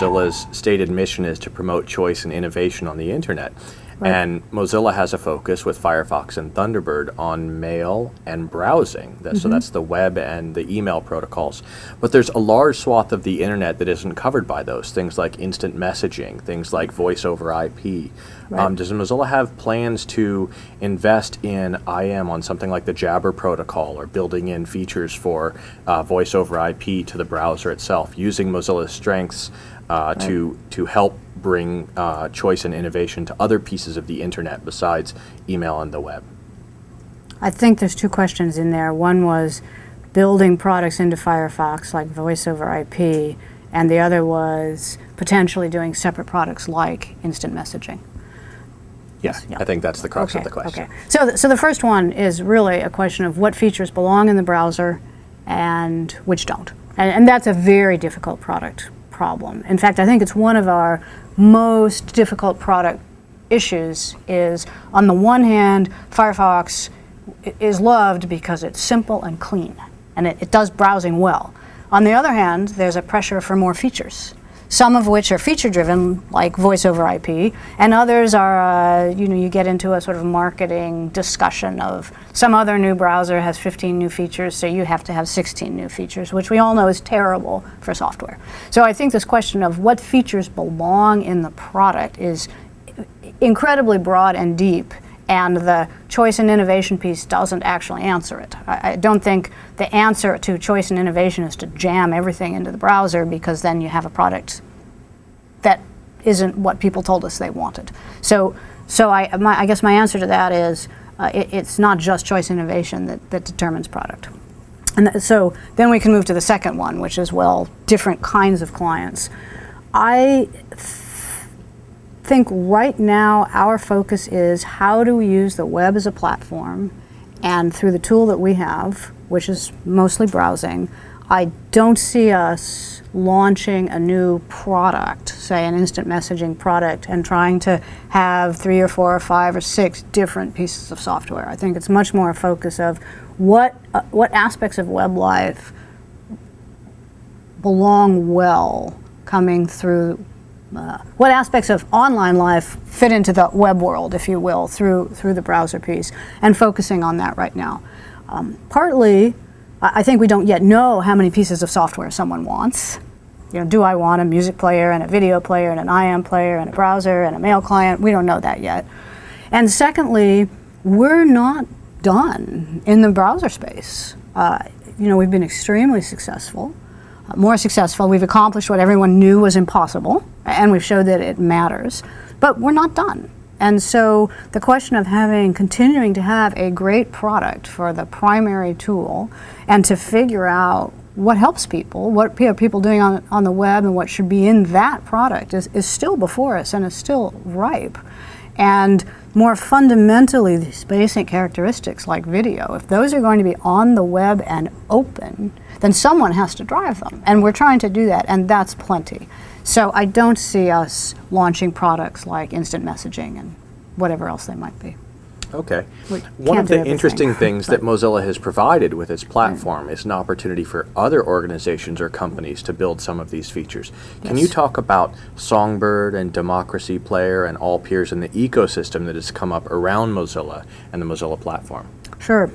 Mozilla's stated mission is to promote choice and innovation on the internet. Right. And Mozilla has a focus with Firefox and Thunderbird on mail and browsing. So that's the web and the email protocols. But there's a large swath of the internet that isn't covered by those, things like instant messaging, things like voice over IP. Right. Does Mozilla have plans to invest in IM on something like the Jabber protocol, or building in features for voice over IP to the browser itself, using Mozilla's strengths to help bring choice and innovation to other pieces of the internet besides email and the web? I think there's two questions in there. One was building products into Firefox like voice over IP, and the other was potentially doing separate products like instant messaging. Yeah, I think that's the crux of the question. Okay. So the first one is really a question of what features belong in the browser and which don't. And that's a very difficult problem. In fact, I think it's one of our most difficult product issues. Is on the one hand, Firefox is loved because it's simple and clean, and it does browsing well. On the other hand, there's a pressure for more features, some of which are feature-driven, like voice over IP, and others are, you get into a sort of marketing discussion of some other new browser has 15 new features, so you have to have 16 new features, which we all know is terrible for software. So I think this question of what features belong in the product is incredibly broad and deep, and the choice and innovation piece doesn't actually answer it. I don't think the answer to choice and innovation is to jam everything into the browser, because then you have a product that isn't what people told us they wanted. So I guess my answer to that is it's not just choice and innovation that determines product. And so then we can move to the second one, which is, well, different kinds of clients. I think right now our focus is how do we use the web as a platform, and through the tool that we have, which is mostly browsing, I don't see us launching a new product, say an instant messaging product, and trying to have 3 or 4 or 5 or 6 different pieces of software. I think it's much more a focus of what aspects of web life belong well coming through. What aspects of online life fit into the web world, if you will, through the browser piece, and focusing on that right now. Partly, I think we don't yet know how many pieces of software someone wants. Do I want a music player and a video player and an IM player and a browser and a mail client? We don't know that yet. And secondly, we're not done in the browser space. We've been extremely successful. More successful. We've accomplished what everyone knew was impossible, and we've showed that it matters, but we're not done. And so the question of continuing to have a great product for the primary tool, and to figure out what helps people, what are people doing on the web, and what should be in that product is still before us, and is still ripe. And more fundamentally, these basic characteristics like video, if those are going to be on the web and open, then someone has to drive them. And we're trying to do that, and that's plenty. So I don't see us launching products like instant messaging and whatever else they might be. Okay. One of the interesting things that Mozilla has provided with its platform is an opportunity for other organizations or companies to build some of these features. Can you talk about Songbird and Democracy Player and all peers in the ecosystem that has come up around Mozilla and the Mozilla platform? Sure.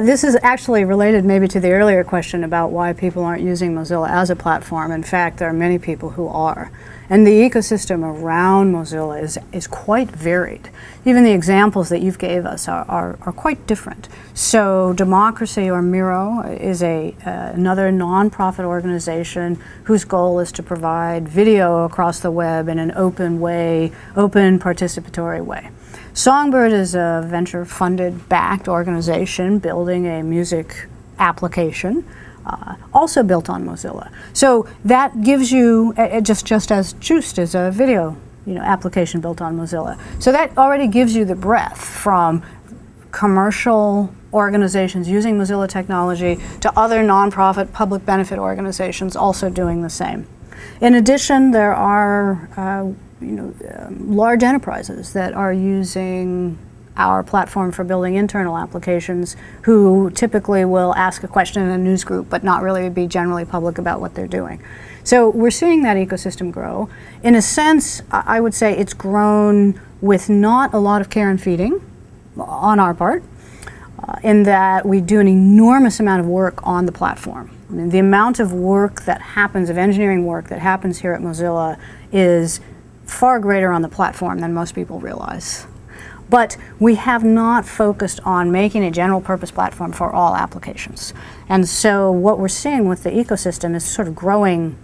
This is actually related maybe to the earlier question about why people aren't using Mozilla as a platform. In fact, there are many people who are. And the ecosystem around Mozilla is quite varied. Even the examples that you've gave us are quite different. So Democracy, or Miro, is another nonprofit organization whose goal is to provide video across the web in an open way, open participatory way. Songbird is a venture-funded, backed organization building a music application, also built on Mozilla. So that gives you, just as Joost is a video application built on Mozilla. So that already gives you the breadth from commercial organizations using Mozilla technology to other nonprofit public benefit organizations also doing the same. In addition, there are large enterprises that are using our platform for building internal applications, who typically will ask a question in a news group but not really be generally public about what they're doing. So we're seeing that ecosystem grow. In a sense, I would say it's grown with not a lot of care and feeding on our part, in that we do an enormous amount of work on the platform. I mean, the amount of work that happens, of engineering work that happens here at Mozilla is far greater on the platform than most people realize. But we have not focused on making a general purpose platform for all applications. And so what we're seeing with the ecosystem is sort of growing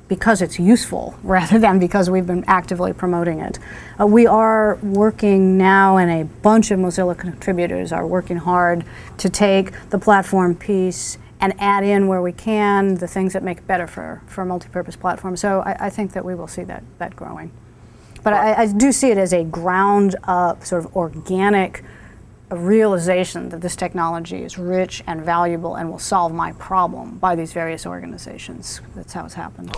because it's useful rather than because we've been actively promoting it. We are working now, and a bunch of Mozilla contributors are working hard to take the platform piece and add in where we can the things that make it better for a multi-purpose platform. So I think that we will see that growing. But I do see it as a ground up, sort of organic realization that this technology is rich and valuable and will solve my problem by these various organizations. That's how it's happened.